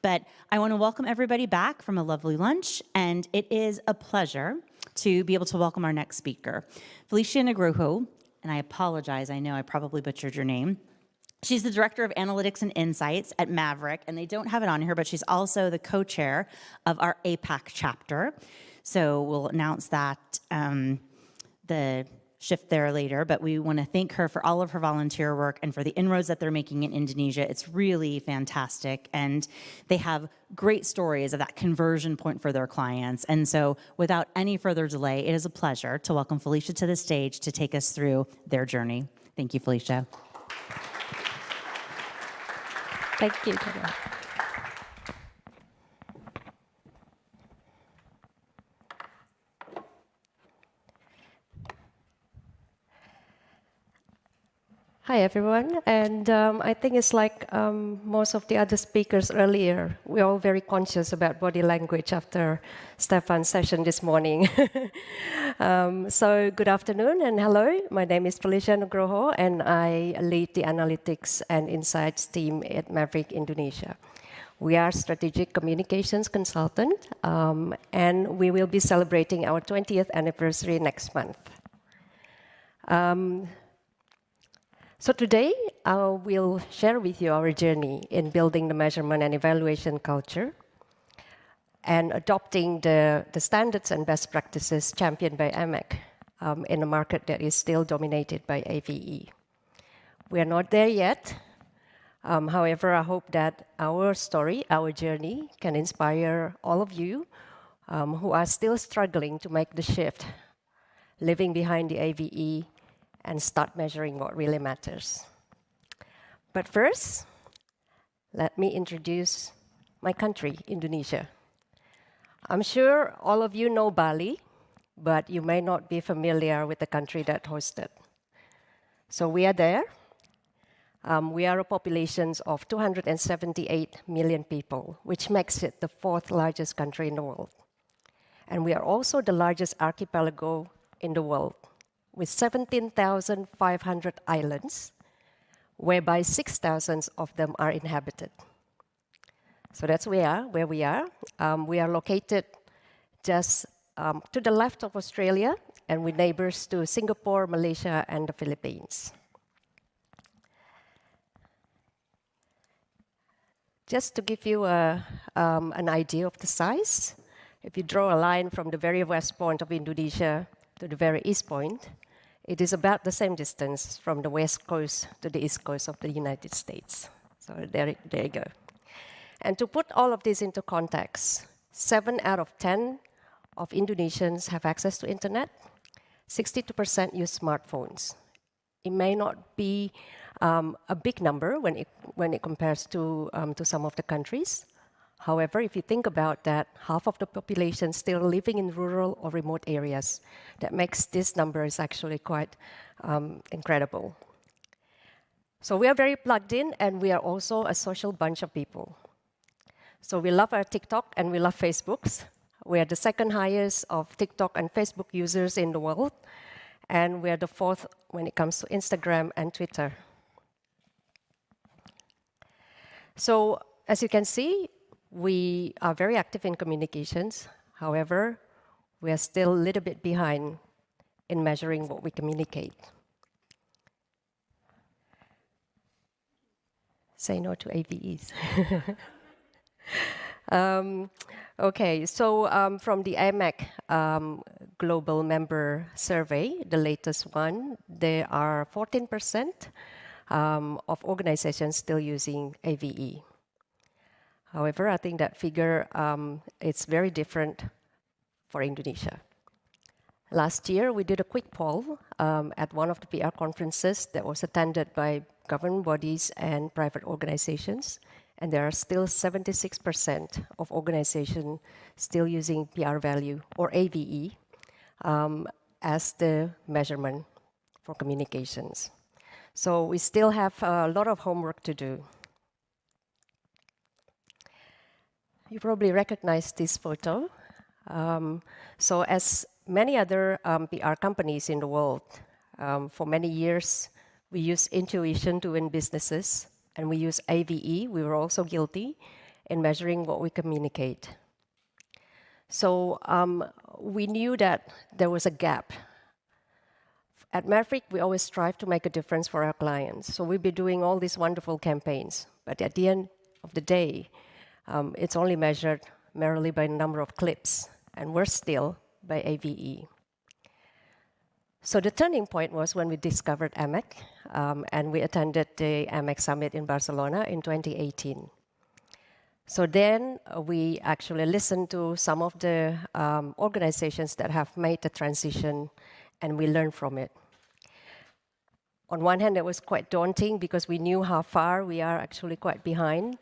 But I want to welcome everybody back from a lovely lunch, and it is a pleasure to be able to welcome our next speaker, Felicia Nugroho, and I apologize, I know I probably butchered your name. She's the Director of Analytics and Insights at Maverick, and they don't have it on here, but she's also the co-chair of our APAC chapter. So we'll announce that the shift there later, but we want to thank her for all of her volunteer work and for the inroads that they're making in Indonesia. It's really fantastic, and they have great stories of that conversion point for their clients. And so without any further delay, it is a pleasure to welcome Felicia to the stage to take us through their journey. Thank you, Felicia. Thank you, Tara. Hi, everyone. And I think it's like most of the other speakers earlier, we're all very conscious about body language after Stefan's session this morning. So good afternoon and hello. My name is Felicia Nugroho, and I lead the Analytics and Insights team at Maverick, Indonesia. We are strategic communications consultant, and we will be celebrating our 20th anniversary next month. So today, I will share with you our journey in building the measurement and evaluation culture and adopting the standards and best practices championed by AMEC in a market that is still dominated by AVE. We are not there yet. However, I hope that our story, our journey, can inspire all of you who are still struggling to make the shift, living behind the AVE, and start measuring what really matters. But first, let me introduce my country, Indonesia. I'm sure all of you know Bali, but you may not be familiar with the country that hosted. So we are there. We are a population of 278 million people, which makes it the fourth largest country in the world. And we are also the largest archipelago in the world, with 17,500 islands, whereby 6,000 of them are inhabited. So that's where we are. We are located just to the left of Australia, and we're neighbors to Singapore, Malaysia, and the Philippines. Just to give you an idea of the size, if you draw a line from the very west point of Indonesia to the very east point, it is about the same distance from the west coast to the east coast of the United States. So there you go. And to put all of this into context, 7 out of 10 of Indonesians have access to internet. 62% use smartphones. It may not be a big number when it compares to some of the countries. However, if you think about that, half of the population still living in rural or remote areas. That makes this number is actually quite incredible. So we are very plugged in, and we are also a social bunch of people. So we love our TikTok and we love Facebooks. We are the second highest of TikTok and Facebook users in the world, and we are the fourth when it comes to Instagram and Twitter. So as you can see, we are very active in communications. However, we are still a little bit behind in measuring what we communicate. Say no to AVEs. Okay, so from the AMEC Global Member Survey, the latest one, there are 14% of organizations still using AVE. However, I think that figure it's very different for Indonesia. Last year, we did a quick poll at one of the PR conferences that was attended by government bodies and private organizations, and there are still 76% of organizations still using PR value, or AVE, as the measurement for communications. So we still have a lot of homework to do. You probably recognize this photo. So as many other PR companies in the world, for many years, we use intuition to win businesses, and we use AVE. We were also guilty in measuring what we communicate. So we knew that there was a gap. At Maverick, we always strive to make a difference for our clients. So we'll be doing all these wonderful campaigns. But at the end of the day, it's only measured merely by the number of clips, and worse still, by AVE. So the turning point was when we discovered AMEC, and we attended the AMEC Summit in Barcelona in 2018. So then we actually listened to some of the organizations that have made the transition, and we learned from it. On one hand, it was quite daunting because we knew how far we are actually quite behind.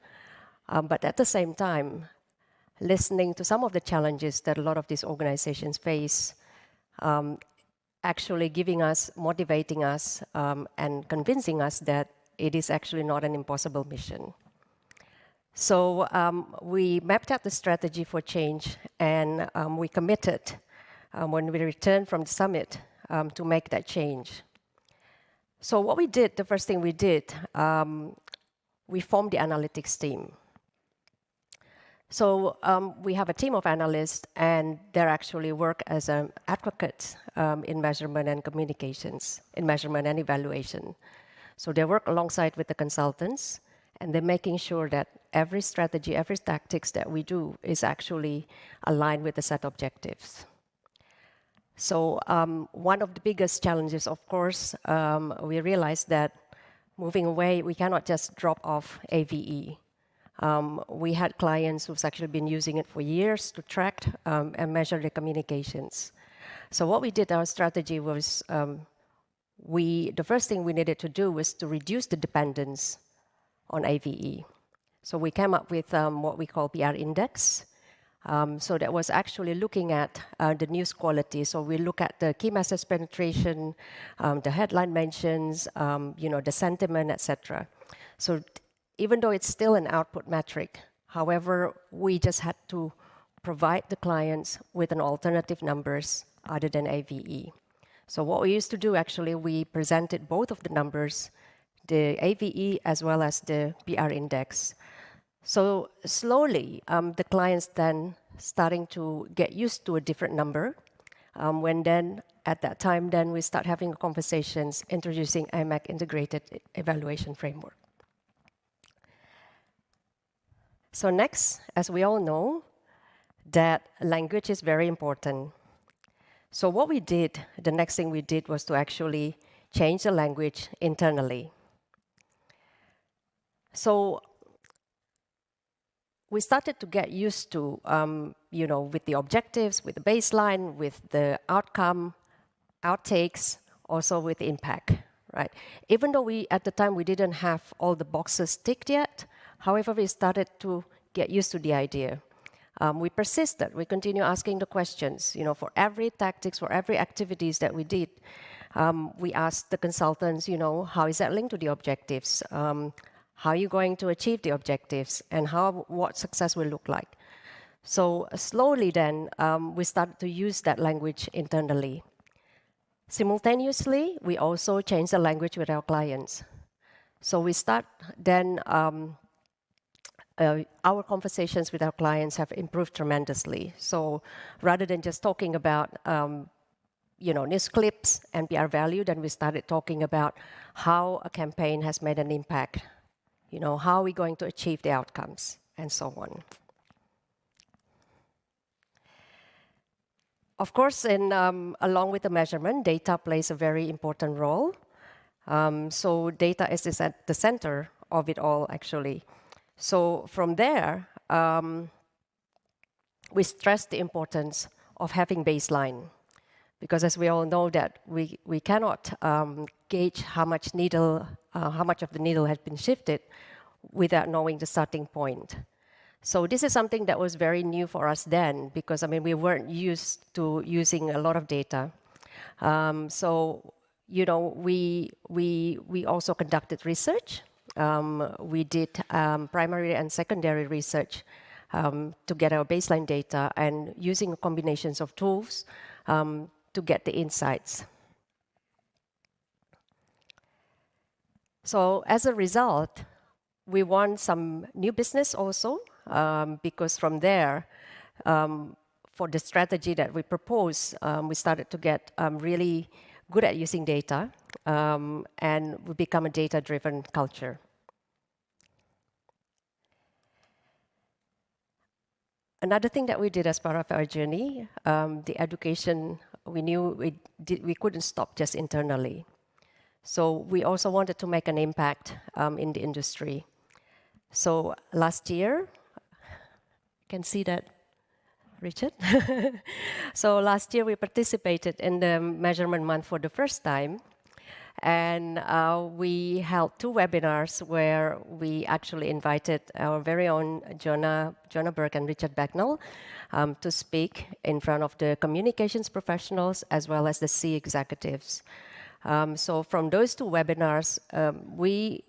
But at the same time, listening to some of the challenges that a lot of these organizations face, actually giving us, motivating us, and convincing us that it is actually not an impossible mission. So we mapped out the strategy for change, and we committed when we returned from the summit to make that change. So what we did, the first thing we did, we formed the analytics team. So we have a team of analysts, and they actually work as advocates in measurement and communications, in measurement and evaluation. So they work alongside with the consultants, and they're making sure that every strategy, every tactics that we do is actually aligned with the set objectives. So one of the biggest challenges, of course, we realized that moving away, we cannot just drop off AVE. We had clients who've actually been using it for years to track and measure their communications. So what we did, our strategy was, the first thing we needed to do was to reduce the dependence on AVE. So we came up with what we call PR index. So that was actually looking at the news quality. So we look at the key message penetration, the headline mentions, the sentiment, etc. So even though it's still an output metric, however, we just had to provide the clients with an alternative numbers other than AVE. So what we used to do, actually, we presented both of the numbers, the AVE as well as the PR index. So slowly, the clients then starting to get used to a different number. When then, at that time, then we start having conversations introducing AMEC integrated evaluation framework. So next, as we all know, that language is very important. So what we did, the next thing we did was to actually change the language internally. So we started to get used to, with the objectives, with the baseline, with the outcome, outtakes, also with impact, right? Even though at the time, we didn't have all the boxes ticked yet, however, we started to get used to the idea. We persisted. We continue asking the questions. For every tactics, for every activities that we did, we asked the consultants, how is that linked to the objectives? How are you going to achieve the objectives? And what success will look like? So slowly then, we started to use that language internally. Simultaneously, we also changed the language with our clients. So we start then, our conversations with our clients have improved tremendously. So rather than just talking about, news clips and PR value, then we started talking about how a campaign has made an impact. How are we going to achieve the outcomes, and so on. Of course, along with the measurement, data plays a very important role. So data is at the center of it all, actually. So from there, we stress the importance of having baseline, because as we all know that we cannot gauge how much of the needle has been shifted without knowing the starting point. So this is something that was very new for us then, because we weren't used to using a lot of data. We also conducted research. We did primary and secondary research to get our baseline data, and using combinations of tools to get the insights. So as a result, we won some new business also because from there, for the strategy that we propose, we started to get really good at using data, and we become a data-driven culture. Another thing that we did as part of our journey, the education, we knew we couldn't stop just internally. So we also wanted to make an impact in the industry. So last year, you can see that, Richard? So last year we participated in the Measurement Month for the first time. And we held 2 webinars where we actually invited our very own Jonah Burke and Richard Bagnall to speak in front of the communications professionals as well as the C executives. So from those 2 webinars, we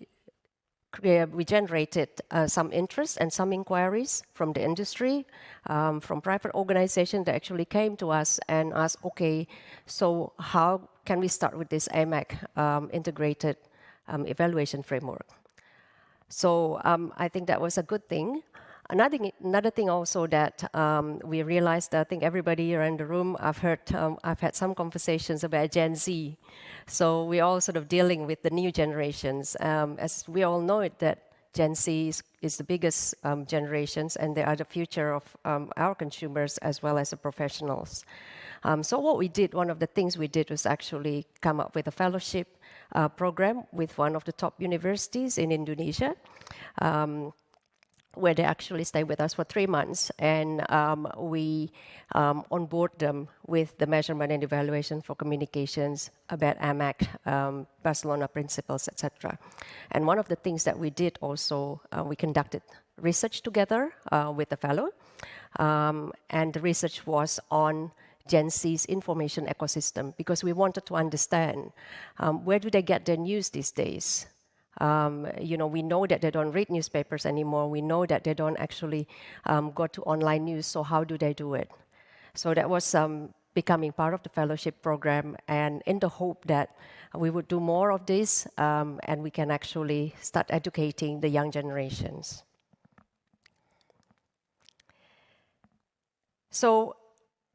generated some interest and some inquiries from the industry, from private organizations that actually came to us and asked, okay, so how can we start with this AMEC integrated evaluation framework? So I think that was a good thing. Another thing also that we realized, I think everybody here in the room, I've had some conversations about Gen Z. So we're all sort of dealing with the new generations. As we all know it, that Gen Z is the biggest generations, and they are the future of our consumers as well as the professionals. So what we did, one of the things we did was actually come up with a fellowship program with one of the top universities in Indonesia, where they actually stay with us for 3 months, and we onboard them with the measurement and evaluation for communications about AMEC, Barcelona principles, etc. And one of the things that we did also, we conducted research together with the fellow, and the research was on Gen Z's information ecosystem, because we wanted to understand where do they get their news these days. We know that they don't read newspapers anymore. We know that they don't actually go to online news. So how do they do it? So that was becoming part of the fellowship program, and in the hope that we would do more of this, and we can actually start educating the young generations. So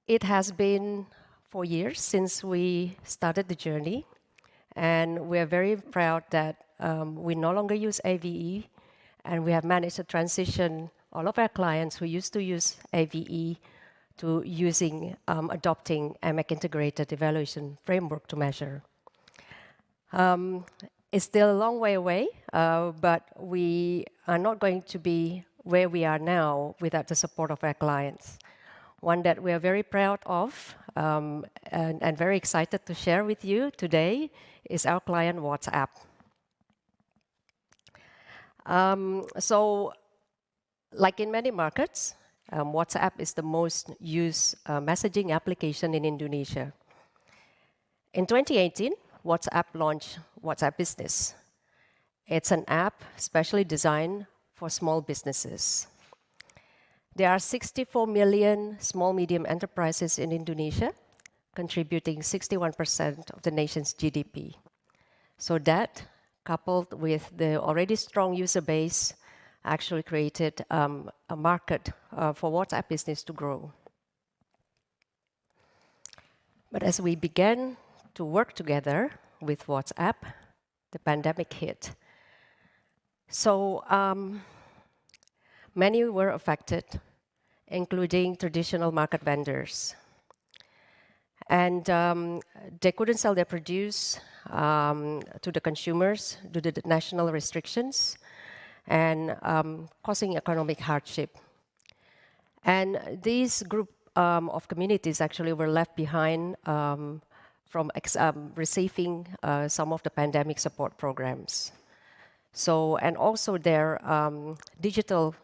it has been 4 years since we started the journey, and we're very proud that we no longer use AVE, and we have managed to transition all of our clients who used to use AVE to adopting AMEC integrated evaluation framework to measure. It's still a long way away, but we are not going to be where we are now without the support of our clients. One that we are very proud of and very excited to share with you today is our client WhatsApp. So, like in many markets, WhatsApp is the most used messaging application in Indonesia. In 2018, WhatsApp launched WhatsApp Business. It's an app specially designed for small businesses. There are 64 million small-medium enterprises in Indonesia, contributing 61% of the nation's GDP. So that, coupled with the already strong user base, actually created a market for WhatsApp Business to grow. But as we began to work together with WhatsApp, the pandemic hit. So many were affected, including traditional market vendors. And they couldn't sell their produce to the consumers due to the national restrictions and causing economic hardship. And these group of communities actually were left behind from receiving some of the pandemic support programs. So, and also their digital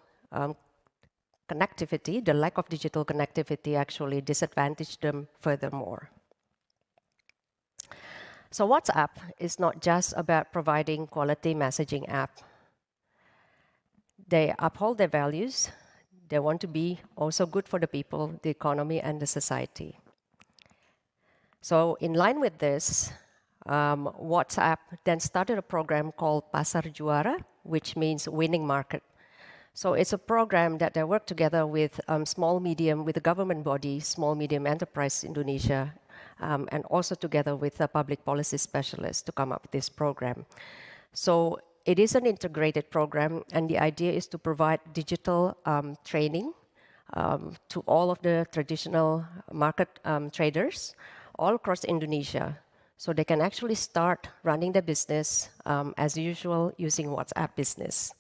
connectivity, the lack of digital connectivity actually disadvantaged them furthermore. So WhatsApp is not just about providing quality messaging app. They uphold their values. They want to be also good for the people, the economy, and the society. So in line with this, WhatsApp then started a program called Pasar Juara, which means winning market. So it's a program that they work together with with the government body, Small Medium Enterprise Indonesia, and also together with a public policy specialist to come up with this program. So it is an integrated program, and the idea is to provide digital training to all of the traditional market traders all across Indonesia. So they can actually start running their business as usual using WhatsApp Business.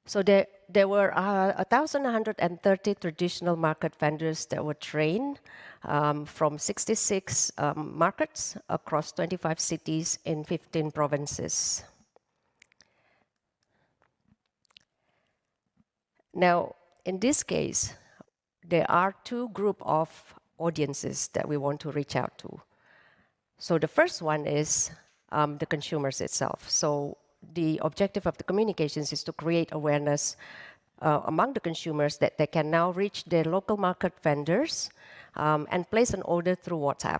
So there were 1,130 traditional market vendors that were trained from 66 markets across 25 cities in 15 provinces. Now, in this case, there are two groups of audiences that we want to reach out to. So the first one is the consumers itself. So the objective of the communications is to create awareness among the consumers that they can now reach their local market vendors and place an order through WhatsApp.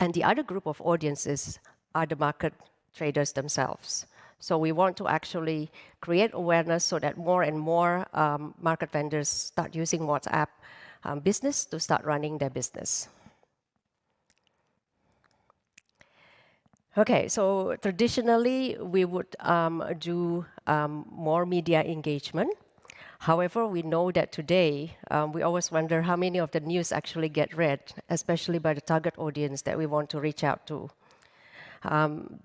And the other group of audiences are the market traders themselves. So we want to actually create awareness so that more and more market vendors start using WhatsApp Business to start running their business. Okay, so traditionally we would do more media engagement. However, we know that today we always wonder how many of the news actually get read, especially by the target audience that we want to reach out to.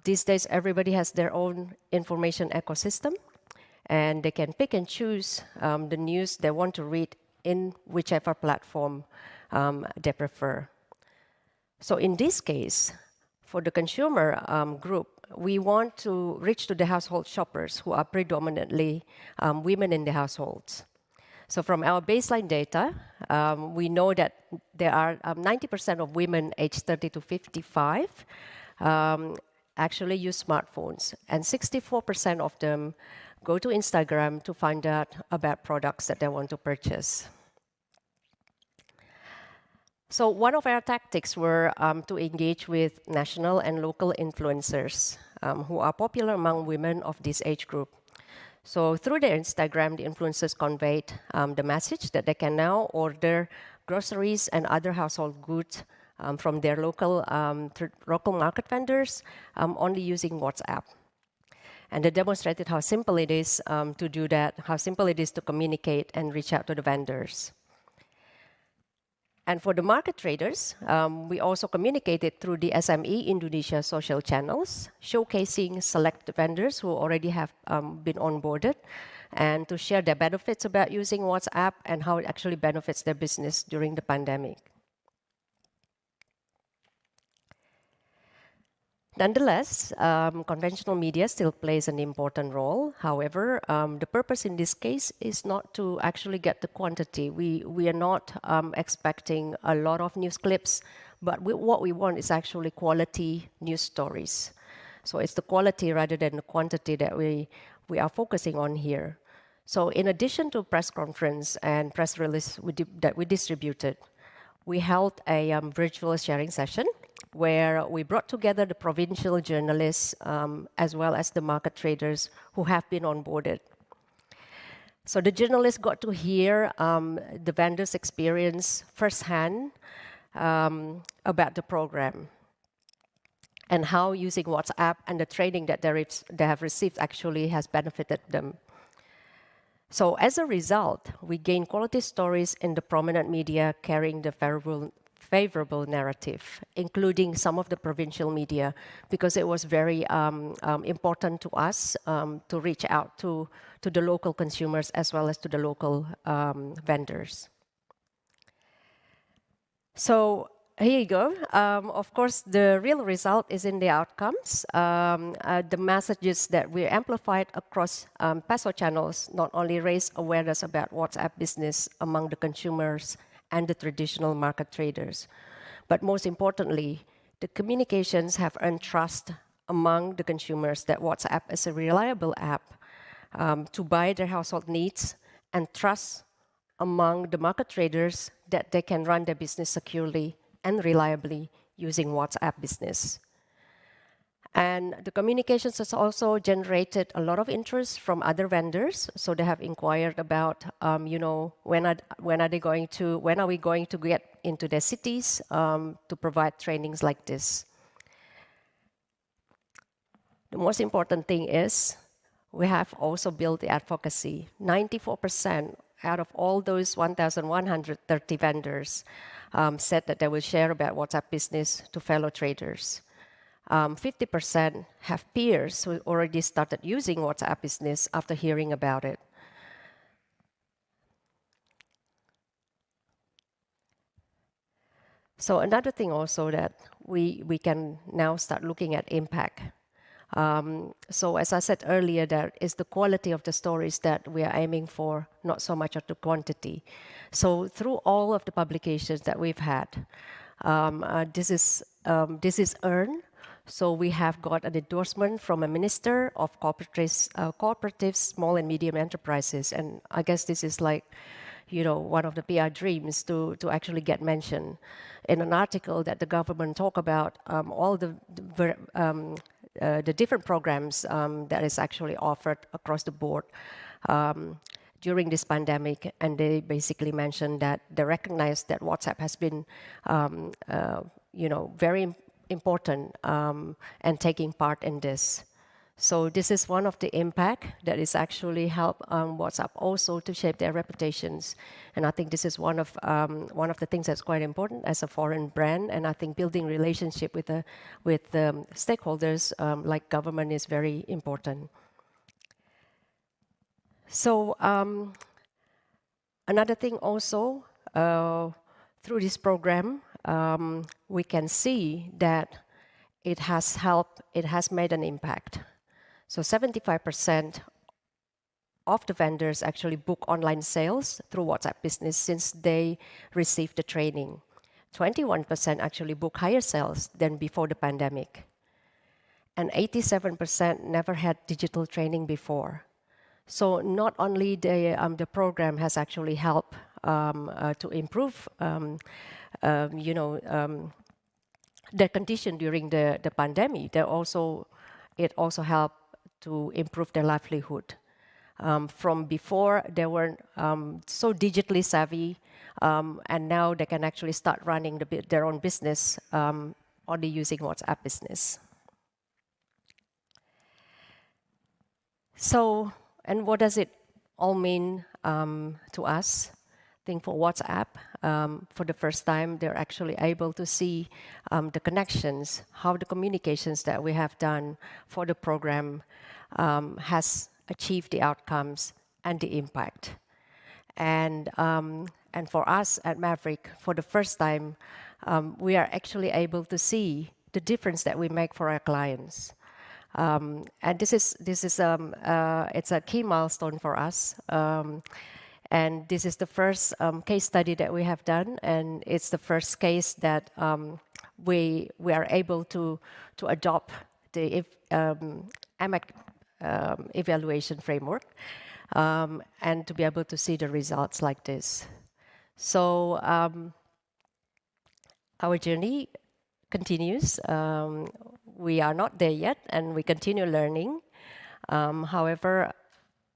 These days, everybody has their own information ecosystem, and they can pick and choose the news they want to read in whichever platform they prefer. So in this case, for the consumer group, we want to reach to the household shoppers who are predominantly women in the households. So from our baseline data, we know that there are 90% of women aged 30 to 55 actually use smartphones, and 64% of them go to Instagram to find out about products that they want to purchase. So one of our tactics were to engage with national and local influencers who are popular among women of this age group. So through their Instagram, the influencers conveyed the message that they can now order groceries and other household goods from their local market vendors only using WhatsApp. And they demonstrated how simple it is to do that, how simple it is to communicate and reach out to the vendors. And for the market traders, we also communicated through the SME Indonesia social channels, showcasing select vendors who already have been onboarded, and to share their benefits about using WhatsApp and how it actually benefits their business during the pandemic. Nonetheless, conventional media still plays an important role. However, the purpose in this case is not to actually get the quantity. We are not expecting a lot of news clips, but what we want is actually quality news stories. So it's the quality rather than the quantity that we are focusing on here. So in addition to press conference and press release that we distributed, we held a virtual sharing session where we brought together the provincial journalists as well as the market traders who have been onboarded. So the journalists got to hear the vendors' experience firsthand about the program and how using WhatsApp and the training that they have received actually has benefited them. So as a result, we gained quality stories in the prominent media carrying the favorable narrative, including some of the provincial media, because it was very important to us to reach out to the local consumers as well as to the local vendors. So here you go. Of course, the real result is in the outcomes. The messages that we amplified across PESO channels not only raised awareness about WhatsApp business among the consumers and the traditional market traders, but most importantly, the communications have earned trust among the consumers that WhatsApp is a reliable app to buy their household needs, and trust among the market traders that they can run their business securely and reliably using WhatsApp business. And the communications has also generated a lot of interest from other vendors. So they have inquired about, when are we going to get into their cities to provide trainings like this. The most important thing is we have also built the advocacy. 94% out of all those 1,130 vendors said that they will share about WhatsApp Business to fellow traders. 50% have peers who already started using WhatsApp Business after hearing about it. So another thing also that we can now start looking at impact. So as I said earlier, that is the quality of the stories that we are aiming for, not so much of the quantity. So through all of the publications that we've had, this is earned. So we have got an endorsement from a minister of cooperatives, small and medium enterprises. And I guess this is like, one of the PR dreams to actually get mentioned in an article that the government talk about all the different programs that is actually offered across the board during this pandemic. And they basically mentioned that they recognize that WhatsApp has been, very important and taking part in this. So this is one of the impact that is actually help WhatsApp also to shape their reputations. And I think this is one of the things that's quite important as a foreign brand. And I think building relationship with the stakeholders like government is very important. So another thing also, through this program, we can see that it has helped, it has made an impact. So 75% of the vendors actually book online sales through WhatsApp Business since they received the training. 21% actually book higher sales than before the pandemic. And 87% never had digital training before. So not only the program has actually helped to improve their condition during the pandemic, it also helped to improve their livelihood. From before, they weren't so digitally savvy, and now they can actually start running their own business only using WhatsApp Business. So, and what does it all mean to us? I think for WhatsApp, for the first time, they're actually able to see the connections, how the communications that we have done for the program has achieved the outcomes and the impact. And for us at Maverick, for the first time, we are actually able to see the difference that we make for our clients. And this is it's a key milestone for us. And this is the first case study that we have done, and it's the first case that we are able to adopt the AMEC evaluation framework and to be able to see the results like this. So our journey continues. We are not there yet, and we continue learning. However,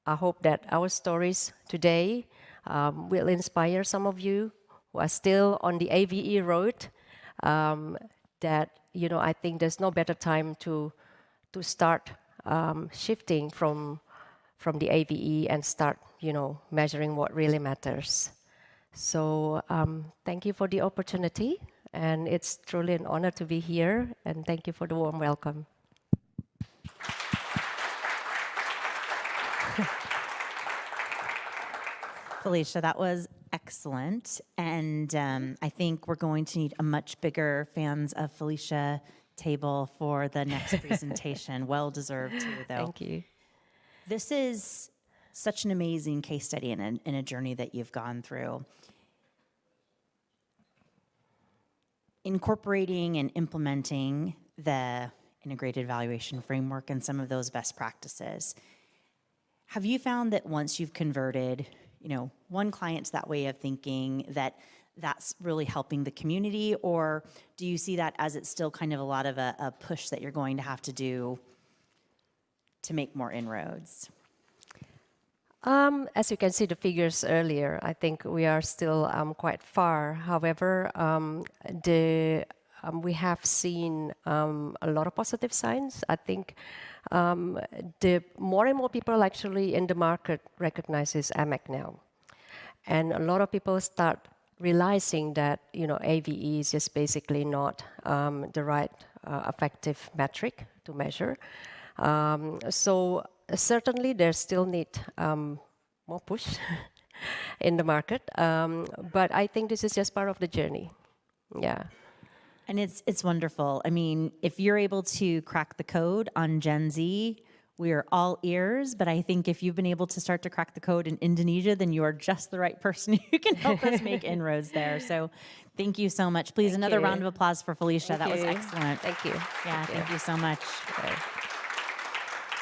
I hope that our stories today will inspire some of you who are still on the AVE road. That I think there's no better time to start shifting from the AVE and start measuring what really matters. So thank you for the opportunity, and it's truly an honor to be here. And thank you for the warm welcome. Felicia, that was excellent. And I think we're going to need a much bigger fans of Felicia table for the next presentation. Well deserved too, though. Thank you. This is such an amazing case study in a journey that you've gone through. Incorporating and implementing the integrated evaluation framework and some of those best practices. Have you found that once you've converted, one client to that way of thinking, that that's really helping the community? Or do you see that as it's still kind of a lot of a push that you're going to have to do to make more inroads? As you can see the figures earlier, I think we are still quite far. However, we have seen a lot of positive signs. I think the more and more people actually in the market recognizes AMEC now. And a lot of people start realizing that, AVE is just basically not the right effective metric to measure. So certainly there still need more push in the market, but I think this is just part of the journey. Yeah. And it's wonderful. I mean, if you're able to crack the code on Gen Z, we are all ears, but I think if you've been able to start to crack the code in Indonesia, then you are just the right person who can help us make inroads there. So thank you so much. Please, another round of applause for Felicia. That was excellent. Thank you. Yeah, thank you so much. Okay.